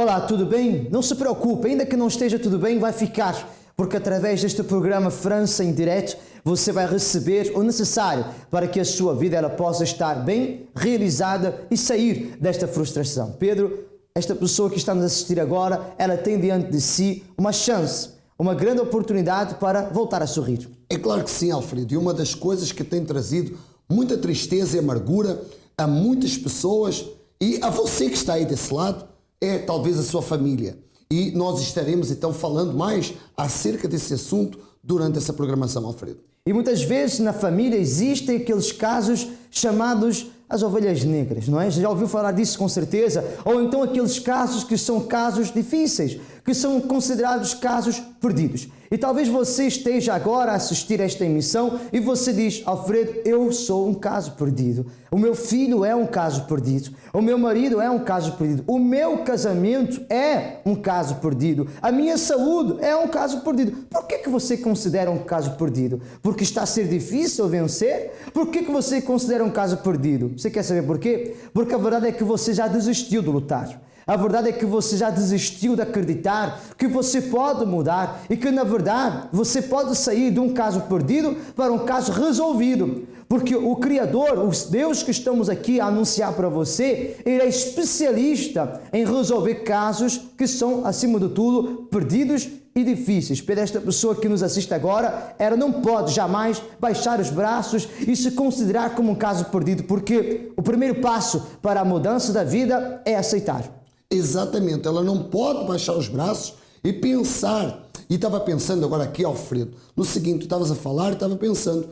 Olá, tudo bem? Não se preocupe, ainda que não esteja tudo bem, vai ficar, porque através deste programa França em Direto, você vai receber o necessário para que a sua vida ela possa estar bem realizada e sair desta frustração. Pedro, esta pessoa que está nos assistir agora, ela tem diante de si uma chance, uma grande oportunidade para voltar a sorrir. É claro que sim, Alfredo, e uma das coisas que tem trazido muita tristeza e amargura a muitas pessoas e a você que está aí desse lado, é talvez a sua família. E nós estaremos então falando mais acerca desse assunto durante essa programação, Alfredo. E muitas vezes na família existem aqueles casos chamados as ovelhas negras, não é? Já ouviu falar disso com certeza? Ou então aqueles casos que são casos difíceis, que são considerados casos perdidos. E talvez você esteja agora a assistir a esta emissão e você diz: Alfredo, eu sou um caso perdido. O meu filho é um caso perdido. O meu marido é um caso perdido. O meu casamento é um caso perdido. A minha saúde é um caso perdido. Por que você considera um caso perdido? Porque está a ser difícil vencer? Por que você considera um caso perdido? Você quer saber por quê? Porque a verdade é que você já desistiu de lutar. A verdade é que você já desistiu de acreditar que você pode mudar e que, na verdade, você pode sair de um caso perdido para um caso resolvido. Porque o Criador, o Deus que estamos aqui a anunciar para você, ele é especialista em resolver casos que são, acima de tudo, perdidos e difíceis. Para esta pessoa que nos assiste agora, ela não pode jamais baixar os braços e se considerar como um caso perdido, porque o primeiro passo para a mudança da vida é aceitar. Exatamente, ela não pode baixar os braços e pensar. E estava pensando agora aqui, Alfredo, no seguinte: tu estavas a falar e estava pensando,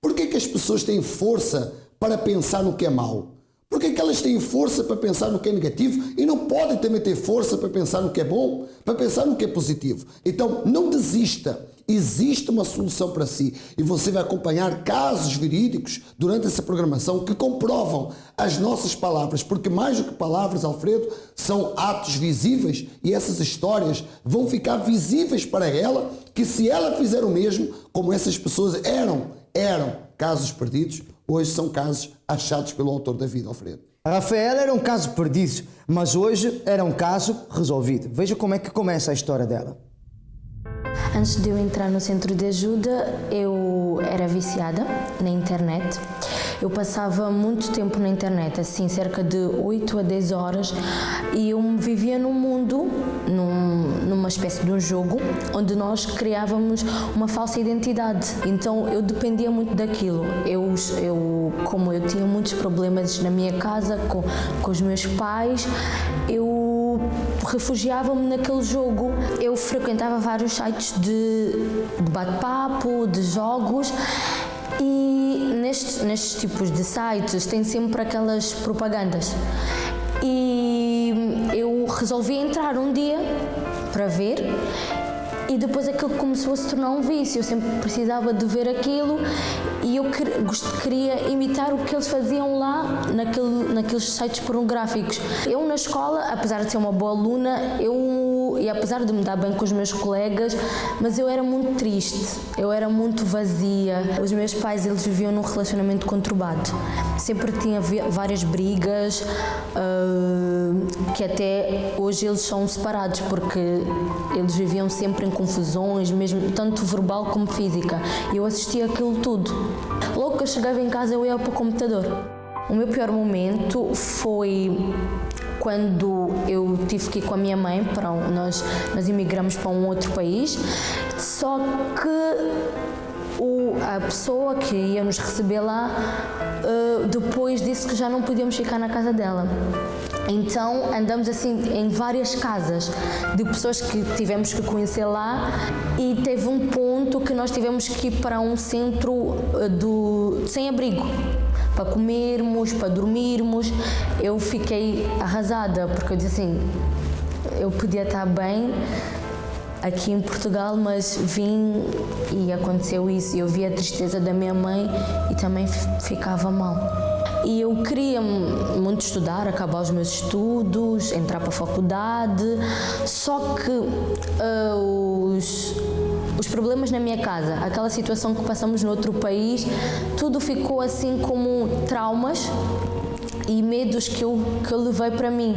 por que as pessoas têm força para pensar no que é mau? Por que elas têm força para pensar no que é negativo e não podem também ter força para pensar no que é bom, para pensar no que é positivo? Então, não desista. Existe uma solução para si e você vai acompanhar casos verídicos durante essa programação que comprovam as nossas palavras, porque mais do que palavras, Alfredo, são atos visíveis e essas histórias vão ficar visíveis para ela, que se ela fizer o mesmo, como essas pessoas eram casos perdidos, hoje são casos achados pelo autor da vida, Alfredo. A Rafaela era um caso perdido, mas hoje era um caso resolvido. Veja como é que começa a história dela. Antes de eu entrar no centro de ajuda, eu era viciada na internet. Eu passava muito tempo na internet, assim, cerca de 8 a 10 horas, e eu vivia num mundo, numa espécie de um jogo, onde nós criávamos uma falsa identidade. Então eu dependia muito daquilo. Como eu tinha muitos problemas na minha casa, com os meus pais, eu refugiava-me naquele jogo. Eu frequentava vários sites de bate-papo, de jogos, e nestes tipos de sites tem sempre aquelas propagandas. E eu resolvi entrar um dia para ver, e depois aquilo começou a se tornar um vício. Eu sempre precisava de ver aquilo e eu queria imitar o que eles faziam lá naqueles sites pornográficos. Eu na escola, apesar de ser uma boa aluna, e apesar de me dar bem com os meus colegas, mas eu era muito triste, eu era muito vazia. Os meus pais, eles viviam num relacionamento conturbado. Sempre tinha várias brigas, que até hoje eles são separados, porque eles viviam sempre em confusões, mesmo tanto verbal como física. E eu assistia aquilo tudo. Logo que eu chegava em casa, eu ia para o computador. O meu pior momento foi quando eu tive que ir com a minha mãe, nós imigramos para um outro país, só que a pessoa que ia nos receber lá depois disse que já não podíamos ficar na casa dela. Então andamos assim em várias casas de pessoas que tivemos que conhecer lá, e teve um ponto que nós tivemos que ir para um centro sem abrigo, para comermos, para dormirmos. Eu fiquei arrasada, porque eu disse assim, eu podia estar bem aqui em Portugal, mas vim e aconteceu isso. Eu vi a tristeza da minha mãe e também ficava mal. E eu queria muito estudar, acabar os meus estudos, entrar para a faculdade, só que os problemas na minha casa, aquela situação que passamos no outro país, tudo ficou assim como traumas e medos que eu levei para mim.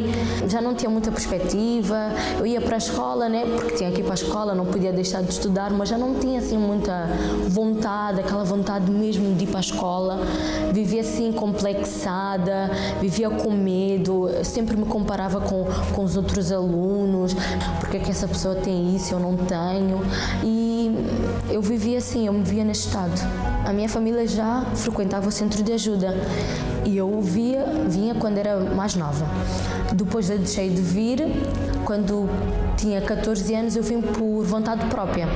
Já não tinha muita perspectiva, eu ia para a escola, né, porque tinha que ir para a escola, não podia deixar de estudar, mas já não tinha assim muita vontade, aquela vontade mesmo de ir para a escola. Vivia assim complexada, vivia com medo, sempre me comparava com os outros alunos, porque é que essa pessoa tem isso, eu não tenho, e eu vivia assim, eu me via neste estado. A minha família já frequentava o centro de ajuda e eu vinha quando era mais nova. Depois eu deixei de vir, quando tinha 14 anos eu vim por vontade própria.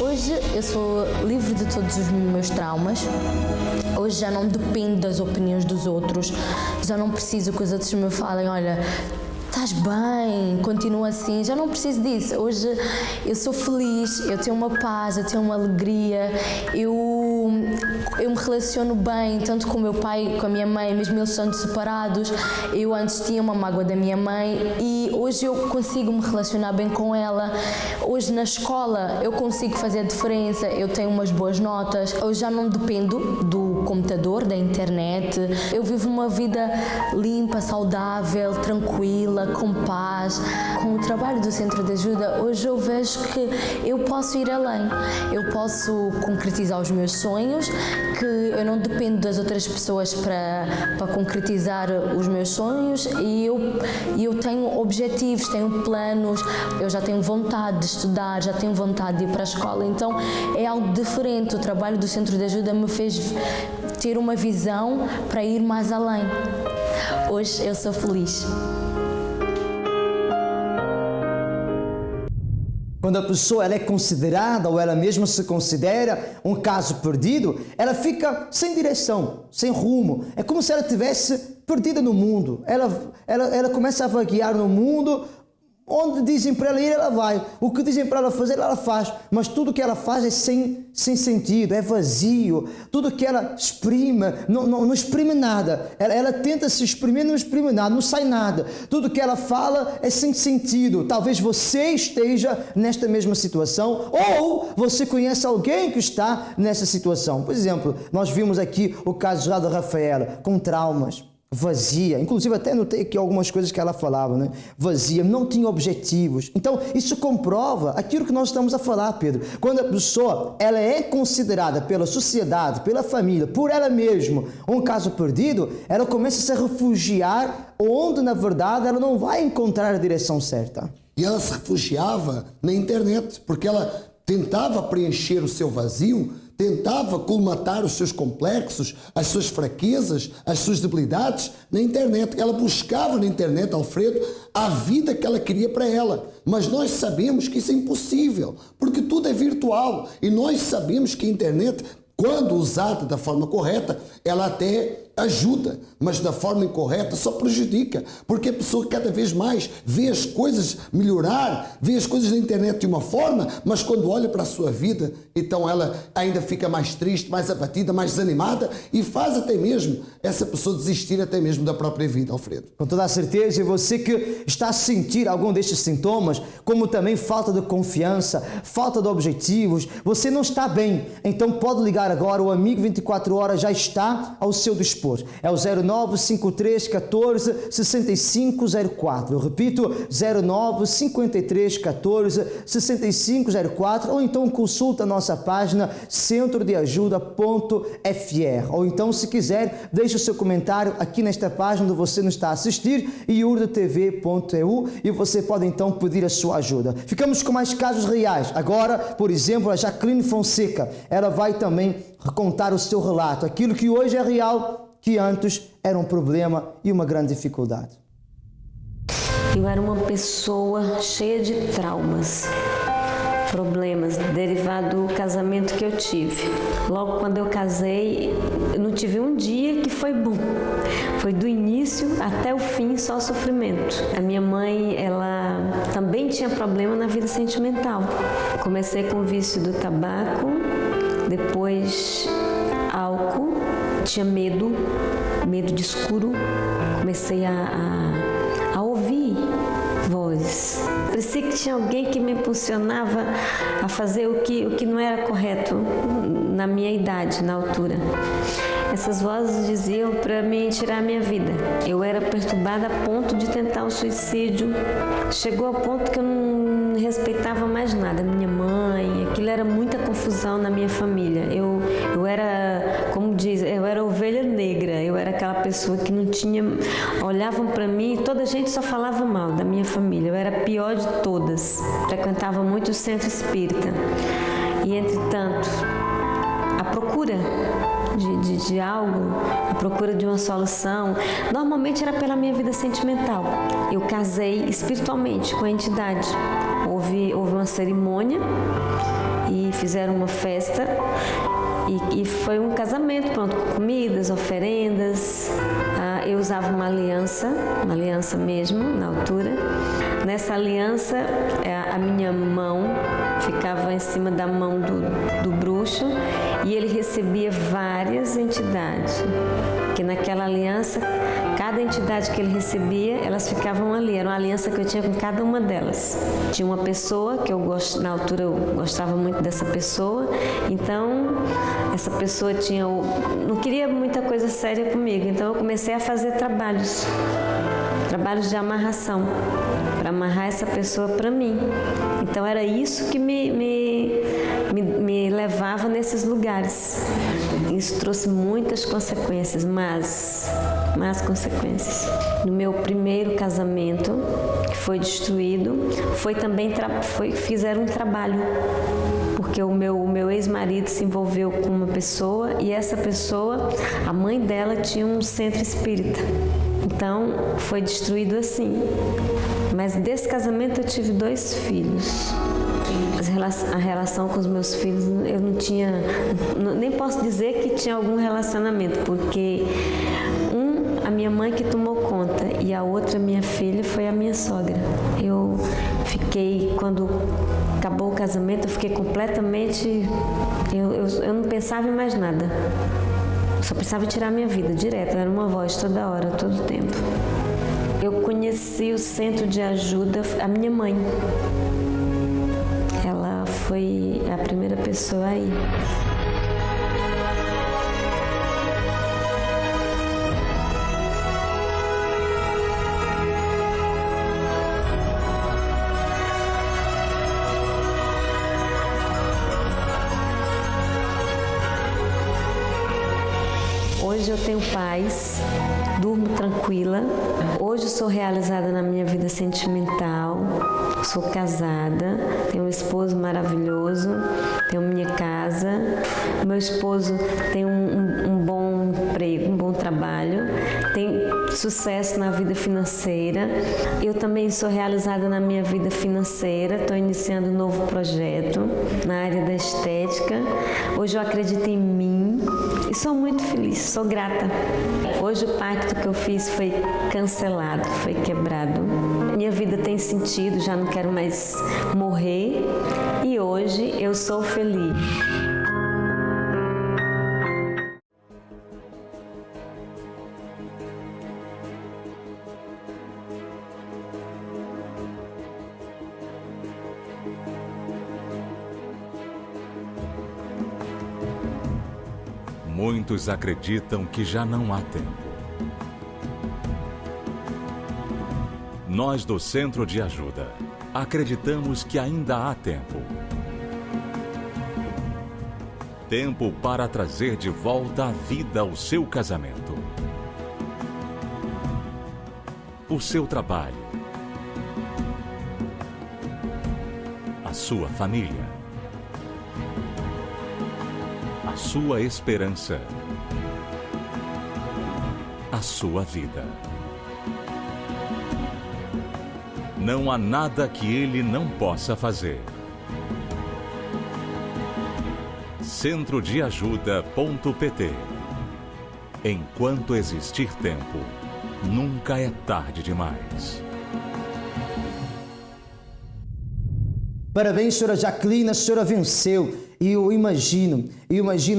Hoje eu sou livre de todos os meus traumas. Hoje já não dependo das opiniões dos outros. Já não preciso que os outros me falem, olha, estás bem, continua assim. Já não preciso disso. Hoje eu sou feliz, eu tenho uma paz, eu tenho uma alegria. Eu me relaciono bem, tanto com o meu pai, com a minha mãe, mesmo eles são separados. Eu antes tinha uma mágoa da minha mãe e hoje eu consigo me relacionar bem com ela. Hoje na escola eu consigo fazer a diferença, eu tenho umas boas notas. Eu já não dependo do computador, da internet. Eu vivo uma vida limpa, saudável, tranquila, com paz. Com o trabalho do Centro de Ajuda, hoje eu vejo que eu posso ir além. Eu posso concretizar os meus sonhos, que eu não dependo das outras pessoas para concretizar os meus sonhos e eu tenho objetivos, tenho planos, eu já tenho vontade de estudar, já tenho vontade de ir para a escola, então é algo diferente. O trabalho do Centro de Ajuda me fez ter uma visão para ir mais além. Hoje eu sou feliz. Quando a pessoa ela é considerada ou ela mesma se considera um caso perdido, ela fica sem direção, sem rumo. É como se ela estivesse perdida no mundo. Ela começa a vaguear no mundo. Onde dizem para ela ir, ela vai. O que dizem para ela fazer, ela faz. Mas tudo que ela faz é sem sentido, é vazio. Tudo que ela exprime, não exprime nada. Ela tenta se exprimir, não exprime nada, não sai nada. Tudo que ela fala é sem sentido. Talvez você esteja nesta mesma situação ou você conhece alguém que está nessa situação. Por exemplo, nós vimos aqui o caso já da Rafaela, com traumas. Vazia, inclusive até notei aqui algumas coisas que ela falava, né? Vazia, não tinha objetivos. Então, isso comprova aquilo que nós estamos a falar, Pedro. Quando a pessoa ela é considerada pela sociedade, pela família, por ela mesma, um caso perdido, ela começa a se refugiar onde, na verdade, ela não vai encontrar a direção certa. E ela se refugiava na internet, porque ela tentava preencher o seu vazio, tentava colmatar os seus complexos, as suas fraquezas, as suas debilidades na internet. Ela buscava na internet, Alfredo, a vida que ela queria para ela. Mas nós sabemos que isso é impossível, porque tudo é virtual. E nós sabemos que a internet, quando usada da forma correta, ela até ajuda, mas da forma incorreta só prejudica, porque a pessoa cada vez mais vê as coisas melhorar, vê as coisas na internet de uma forma, mas quando olha para a sua vida, então ela ainda fica mais triste, mais abatida, mais desanimada e faz até mesmo essa pessoa desistir até mesmo da própria vida, Alfredo. Com toda a certeza, e você que está a sentir algum destes sintomas, como também falta de confiança, falta de objetivos, você não está bem, então pode ligar agora, o Amigo 24 Horas já está ao seu dispor. É o 0953 14 6504. Eu repito, 0953 14 6504, ou então consulta a nossa página centrodeajuda.fr. Ou então, se quiser, deixe o seu comentário aqui nesta página onde você nos está a assistir, iurdtv.eu, e você pode então pedir a sua ajuda. Ficamos com mais casos reais. Agora, por exemplo, a Jacqueline Fonseca, ela vai também contar o seu relato, aquilo que hoje é real, que antes era um problema e uma grande dificuldade. Eu era uma pessoa cheia de traumas, problemas derivados do casamento que eu tive. Logo quando eu casei, eu não tive um dia que foi bom. Foi do início até o fim só sofrimento. A minha mãe, ela também tinha problema na vida sentimental. Comecei com o vício do tabaco, depois álcool, tinha medo de escuro. Comecei a ouvir vozes. Parecia que tinha alguém que me impulsionava a fazer o que não era correto na minha idade, na altura. Essas vozes diziam para mim tirar a minha vida. Eu era perturbada a ponto de tentar o suicídio. Chegou ao ponto que eu não respeitava mais nada. Minha mãe, aquilo era muita confusão na minha família. Eu era, como diz, eu era ovelha negra. Eu era aquela pessoa que não tinha... Olhavam para mim e toda a gente só falava mal da minha família. Eu era a pior de todas. Frequentava muito o centro espírita. E, entretanto, a procura de algo, a procura de uma solução, normalmente era pela minha vida sentimental. Eu casei espiritualmente com a entidade. Houve uma cerimônia e fizeram uma festa e foi um casamento, pronto, com comidas, oferendas. Eu usava uma aliança mesmo, na altura. Nessa aliança, a minha mão ficava em cima da mão do bruxo e ele recebia várias entidades, que naquela aliança, cada entidade que ele recebia, elas ficavam ali, era uma aliança que eu tinha com cada uma delas. Tinha uma pessoa que na altura eu gostava muito dessa pessoa, então essa pessoa não queria muita coisa séria comigo, então eu comecei a fazer trabalhos de amarração, para amarrar essa pessoa para mim. Então era isso que me levava nesses lugares. Isso trouxe muitas consequências, más consequências. No meu primeiro casamento, que foi destruído, fizeram um trabalho, porque o meu ex-marido se envolveu com uma pessoa e essa pessoa, a mãe dela tinha um centro espírita. Então, foi destruído assim. Mas desse casamento eu tive 2 filhos. A relação com os meus filhos, eu não tinha... Nem posso dizer que tinha algum relacionamento, porque a minha mãe que tomou conta e a outra, minha filha, foi a minha sogra. Eu fiquei, quando acabou o casamento, eu fiquei completamente... Eu não pensava em mais nada. Eu só pensava em tirar a minha vida direto, era uma voz toda hora, todo tempo. Eu conheci o centro de ajuda, a minha mãe. Ela foi a primeira pessoa a ir. Hoje eu tenho paz, durmo tranquila. Hoje eu sou realizada na minha vida sentimental. Sou casada, tenho um esposo maravilhoso, tenho minha casa. Meu esposo tem um bom emprego, um bom trabalho, tem sucesso na vida financeira. Eu também sou realizada na minha vida financeira, estou iniciando um novo projeto na área da estética. Hoje eu acredito em mim e sou muito feliz, sou grata. Hoje o pacto que eu fiz foi cancelado, foi quebrado. Minha vida tem sentido, já não quero mais morrer e hoje eu sou feliz. Muitos acreditam que já não há tempo. Nós do Centro de Ajuda acreditamos que ainda há tempo. Tempo para trazer de volta à vida o seu casamento, o seu trabalho, a sua família, a sua esperança, a sua vida. Não há nada que ele não possa fazer. centrodeajuda.pt. Enquanto existir tempo, nunca é tarde demais. Parabéns, senhora Jacqueline, a senhora venceu. E eu imagino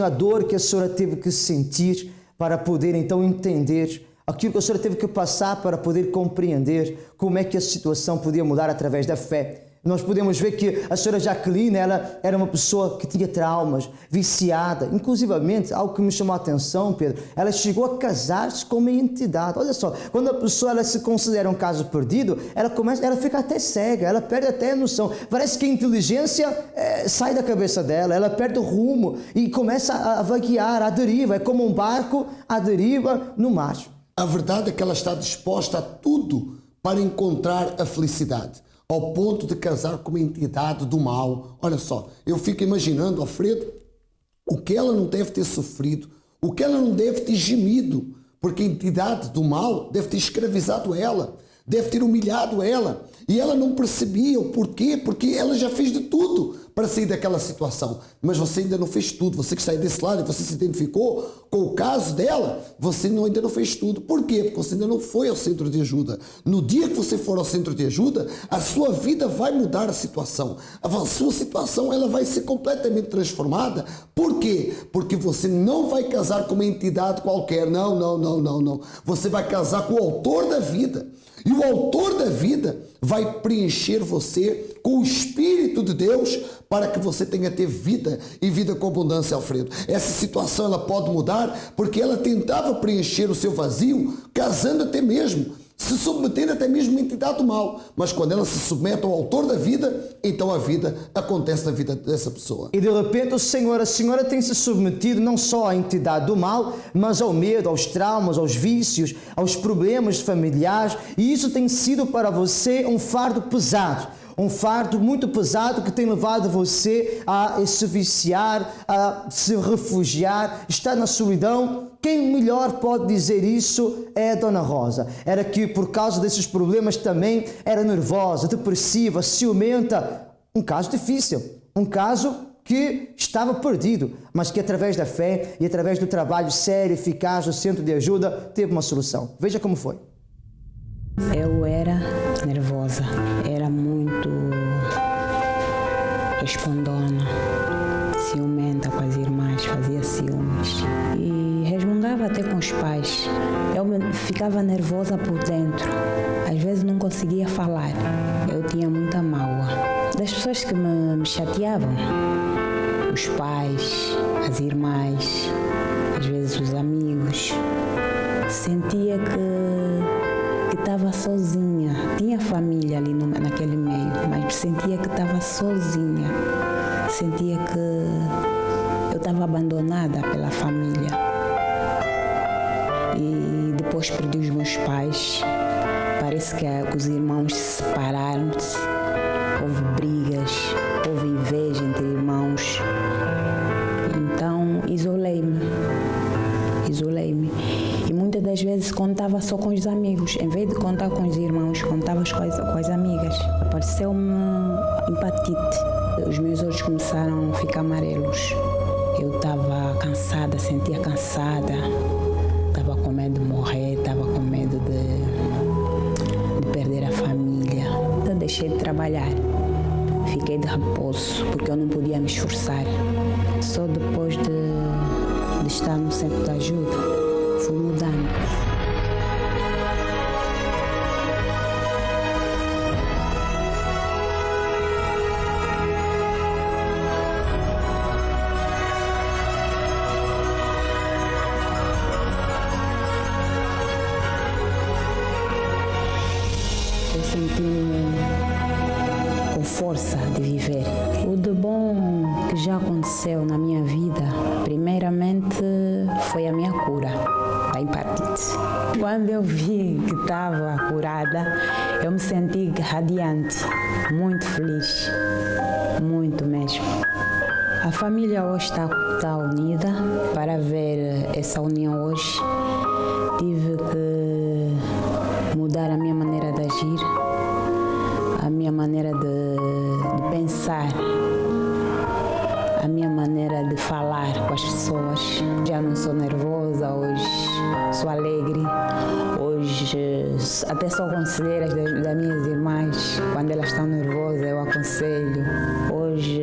a dor que a senhora teve que sentir para poder então entender aquilo que a senhora teve que passar para poder compreender como é que a situação podia mudar através da fé. Nós podemos ver que a senhora Jacqueline, ela era uma pessoa que tinha traumas, viciada. Inclusivamente, algo que me chamou a atenção, Pedro, ela chegou a casar-se com uma entidade. Olha só, quando a pessoa ela se considera um caso perdido, ela fica até cega, ela perde até a noção. Parece que a inteligência sai da cabeça dela, ela perde o rumo e começa a vaguear, à deriva. É como um barco à deriva no mar. A verdade é que ela está disposta a tudo para encontrar a felicidade, ao ponto de casar com uma entidade do mal. Olha só, eu fico imaginando, Alfredo, o que ela não deve ter sofrido, o que ela não deve ter gemido, porque a entidade do mal deve ter escravizado ela, deve ter humilhado ela, e ela não percebia o porquê, porque ela já fez de tudo para sair daquela situação. Mas você ainda não fez tudo. Você que está aí desse lado e você se identificou com o caso dela, você ainda não fez tudo. Por quê? Porque você ainda não foi ao centro de ajuda. No dia que você for ao centro de ajuda, a sua vida vai mudar a situação. A sua situação ela vai ser completamente transformada. Por quê? Porque você não vai casar com uma entidade qualquer. Não. Você vai casar com o autor da vida. E o autor da vida vai preencher você com o Espírito de Deus para que você tenha ter vida e vida com abundância, Alfredo. Essa situação ela pode mudar porque ela tentava preencher o seu vazio casando até mesmo, se submetendo até mesmo à entidade do mal. Mas quando ela se submete ao autor da vida, então a vida acontece na vida dessa pessoa. E de repente a senhora tem se submetido não só à entidade do mal, mas ao medo, aos traumas, aos vícios, aos problemas familiares. E isso tem sido para você um fardo pesado. Um fardo muito pesado que tem levado você a se viciar, a se refugiar, estar na solidão. Quem melhor pode dizer isso é a Dona Rosa. Era que por causa desses problemas também era nervosa, depressiva, ciumenta. Um caso difícil, um caso que estava perdido, mas que através da fé e através do trabalho sério, eficaz do centro de ajuda, teve uma solução. Veja como foi. Eu era nervosa, era muito respondona, ciumenta com as irmãs, fazia ciúmes e resmungava até com os pais. Eu ficava nervosa por dentro, às vezes não conseguia falar, eu tinha muita mágoa das pessoas que me chateavam, os pais, as irmãs, às vezes os amigos. Sentia que estava sozinha, tinha família ali naquele meio, mas sentia que estava sozinha, sentia que eu estava abandonada pela família. E depois perdi os meus pais, parece que os irmãos se separaram-se, houve brigas, houve inveja entre irmãos, então isolei-me. E muitas das vezes contava só com os amigos. Em vez de contar com os irmãos, contava com as amigas. Apareceu-me empatite. Os meus olhos começaram a ficar amarelos. Eu estava cansada, sentia cansada. Estava com medo de morrer, estava com medo de perder a família. Então deixei de trabalhar. Fiquei de repouso, porque eu não podia me esforçar. Só depois de estar no centro de ajuda, fui mudando. Eu senti-me com força de viver. O de bom que já aconteceu na minha vida, primeiramente, foi a minha cura da hepatite. Quando eu vi que estava curada, eu me senti radiante, muito feliz, muito mesmo. A família hoje está unida. Para ver essa união hoje, tive que mudar a minha maneira de agir, a minha maneira de pensar, a minha maneira de falar com as pessoas. Já não sou nervosa, hoje sou alegre. Hoje até sou conselheira das minhas irmãs. Quando elas estão nervosas, eu aconselho. Hoje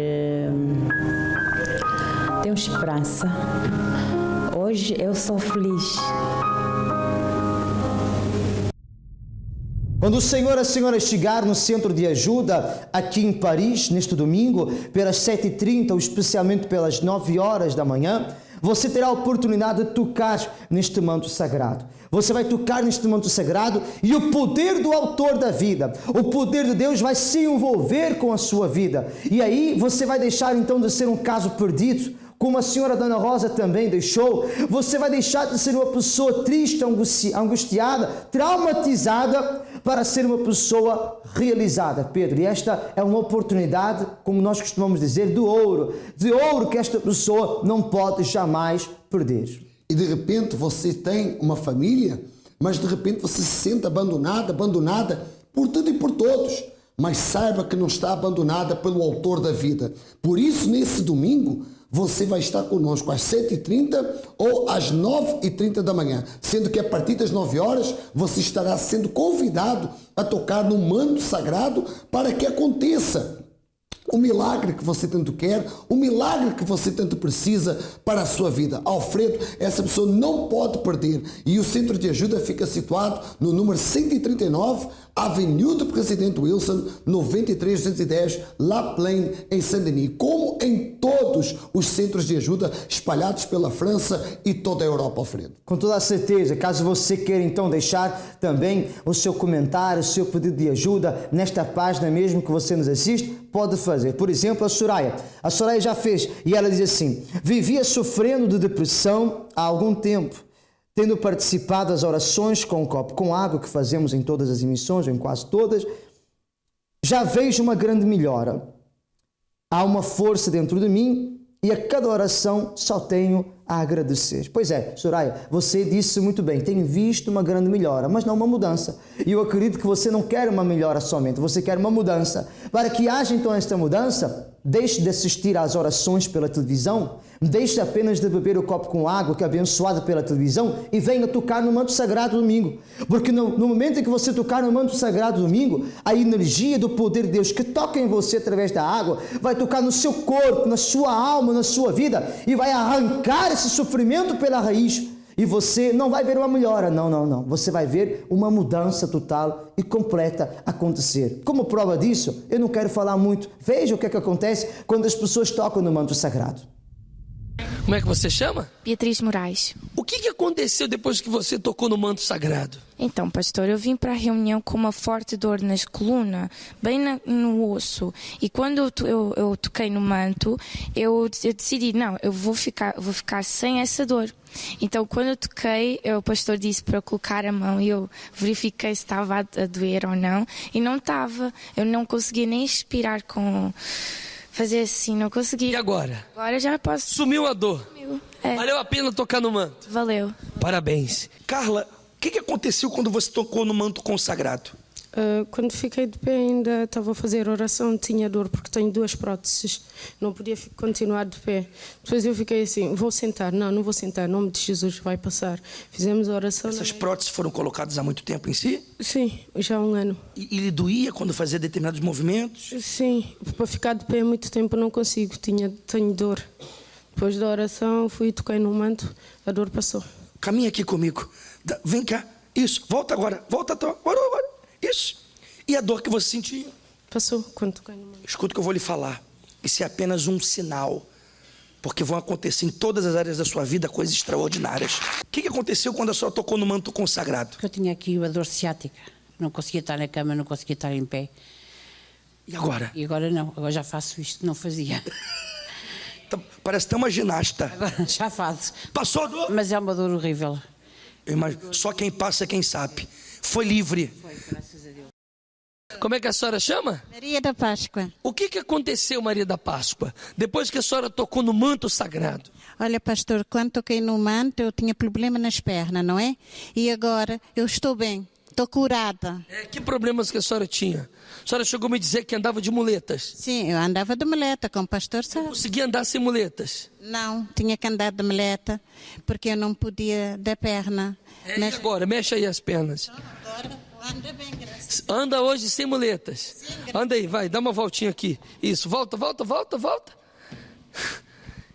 tenho esperança. Hoje eu sou feliz. Quando o senhor e a senhora chegar no centro de ajuda aqui em Paris, neste domingo, pelas 7h30 ou especialmente pelas 9 horas da manhã, você terá a oportunidade de tocar neste manto sagrado. Você vai tocar neste manto sagrado e o poder do autor da vida, o poder de Deus vai se envolver com a sua vida. E aí você vai deixar então de ser um caso perdido, como a senhora Dona Rosa também deixou. Você vai deixar de ser uma pessoa triste, angustiada, traumatizada, para ser uma pessoa realizada, Pedro. E esta é uma oportunidade, como nós costumamos dizer, de ouro que esta pessoa não pode jamais perder. E de repente você tem uma família, mas de repente você se sente abandonada por tudo e por todos. Mas saiba que não está abandonada pelo autor da vida. Por isso, nesse domingo, você vai estar conosco às 7h30 ou às 9h30 da manhã. Sendo que a partir das 9 horas, você estará sendo convidado a tocar no manto sagrado para que aconteça o milagre que você tanto quer, o milagre que você tanto precisa para a sua vida. Alfredo, essa pessoa não pode perder. E o centro de ajuda fica situado no número 139, Avenida do Presidente Wilson, 93210, La Plaine, em Saint-Denis. Como em todos os centros de ajuda espalhados pela França e toda a Europa, Alfredo. Com toda a certeza, caso você queira então deixar também o seu comentário, o seu pedido de ajuda nesta página mesmo que você nos assiste, pode fazer. Por exemplo, a Soraya já fez e ela diz assim: vivia sofrendo de depressão há algum tempo, tendo participado das orações com um copo com água que fazemos em todas as emissões, ou em quase todas, já vejo uma grande melhora. Há uma força dentro de mim e a cada oração só tenho a agradecer. Pois é, Soraya, você disse muito bem, tenho visto uma grande melhora, mas não uma mudança. E eu acredito que você não quer uma melhora somente, você quer uma mudança. Para que haja então esta mudança, deixe de assistir às orações pela televisão, deixe apenas de beber o copo com água que é abençoado pela televisão e venha tocar no manto sagrado domingo. Porque no momento em que você tocar no manto sagrado domingo, a energia do poder de Deus que toca em você através da água vai tocar no seu corpo, na sua alma, na sua vida e vai arrancar esse sofrimento pela raiz. E você não vai ver uma melhora, não. Você vai ver uma mudança total e completa acontecer. Como prova disso, eu não quero falar muito. Veja o que é que acontece quando as pessoas tocam no manto sagrado. Como é que você chama? Beatriz Moraes. O que aconteceu depois que você tocou no manto sagrado? Então, pastor, eu vim para a reunião com uma forte dor nas colunas, bem no osso. E quando eu toquei no manto, eu decidi, não, eu vou ficar sem essa dor. Então, quando eu toquei, o pastor disse para eu colocar a mão e eu verifiquei se estava a doer ou não. E não estava. Eu não conseguia nem respirar com... fazer assim, não consegui. E agora? Agora já posso. Sumiu a dor? Sumiu. É. Valeu a pena tocar no manto? Valeu. Parabéns. Carla, o que aconteceu quando você tocou no manto consagrado? Quando fiquei de pé ainda estava a fazer oração, tinha dor porque tenho 2 próteses, não podia continuar de pé. Depois eu fiquei assim, vou sentar, não vou sentar, em nome de Jesus vai passar. Fizemos a oração. Essas próteses foram colocadas há muito tempo em si? Sim, já há 1 ano. E lhe doía quando fazia determinados movimentos? Sim, para ficar de pé muito tempo não consigo, tenho dor. Depois da oração fui e toquei no manto, a dor passou. Caminha aqui comigo, vem cá, isso, volta agora, agora. Isso. E a dor que você sentia? Passou quando toquei no manto. Escuta o que eu vou lhe falar. Isso é apenas um sinal. Porque vão acontecer em todas as áreas da sua vida coisas extraordinárias. O que aconteceu quando a senhora tocou no manto consagrado? Eu tinha aqui a dor ciática. Não conseguia estar na cama, não conseguia estar em pé. E agora? E agora não. Agora já faço isto. Não fazia. Então, parece até uma ginasta. Agora já faço. Passou a dor? Mas é uma dor horrível. Eu imagino. Só quem passa é quem sabe. Foi livre. Foi, graças a Deus. Como é que a senhora chama? Maria da Páscoa. O que aconteceu, Maria da Páscoa, depois que a senhora tocou no manto sagrado? Olha, pastor, quando toquei no manto, eu tinha problema nas pernas, não é? E agora eu estou bem, estou curada. Que problemas que a senhora tinha? A senhora chegou a me dizer que andava de muletas. Sim, eu andava de muleta, como o pastor sabe. Conseguia andar sem muletas? Não, tinha que andar de muleta, porque eu não podia da perna. E agora? Mexe aí as pernas. Agora anda bem, graças. Anda hoje sem muletas. Sim, anda aí, vai, dá uma voltinha aqui. Isso, volta.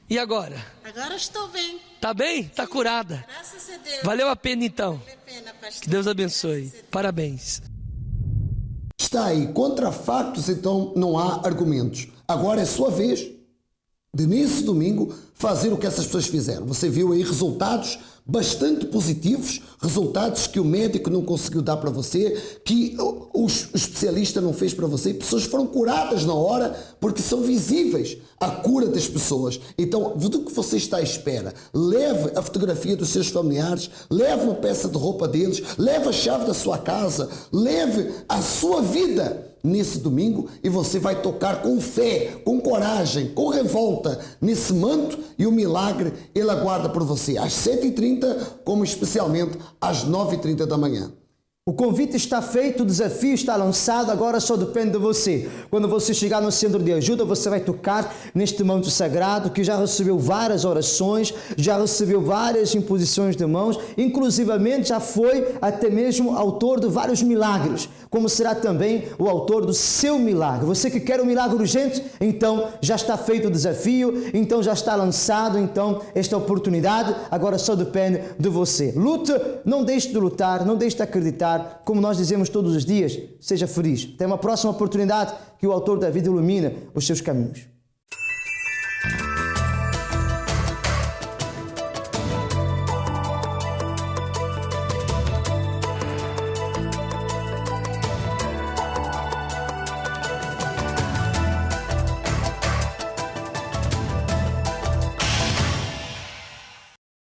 E agora? Agora estou bem. Tá bem? Tá curada. Graças a Deus. Valeu a pena então. Vale a pena, pastor. Que Deus abençoe. Parabéns. Está aí, contra factos, então não há argumentos. Agora é sua vez de, nesse domingo, fazer o que essas pessoas fizeram. Você viu aí resultados bastante positivos, resultados que o médico não conseguiu dar para você, que o especialista não fez para você. Pessoas foram curadas na hora porque são visíveis a cura das pessoas. Então, do que você está à espera? Leve a fotografia dos seus familiares, leve uma peça de roupa deles, leve a chave da sua casa, leve a sua vida nesse domingo e você vai tocar com fé, com coragem, com revolta nesse manto e o milagre ele aguarda por você às 7h30, como especialmente às 9h30 da manhã. O convite está feito, o desafio está lançado, agora só depende de você. Quando você chegar no centro de ajuda, você vai tocar neste manto sagrado que já recebeu várias orações, já recebeu várias imposições de mãos, inclusivamente já foi até mesmo autor de vários milagres, como será também o autor do seu milagre. Você que quer um milagre urgente, então já está feito o desafio, então já está lançado, então esta oportunidade agora só depende de você. Lute, não deixe de lutar, não deixe de acreditar. Como nós dizemos todos os dias, seja feliz. Até uma próxima oportunidade, que o autor da vida ilumina os seus caminhos.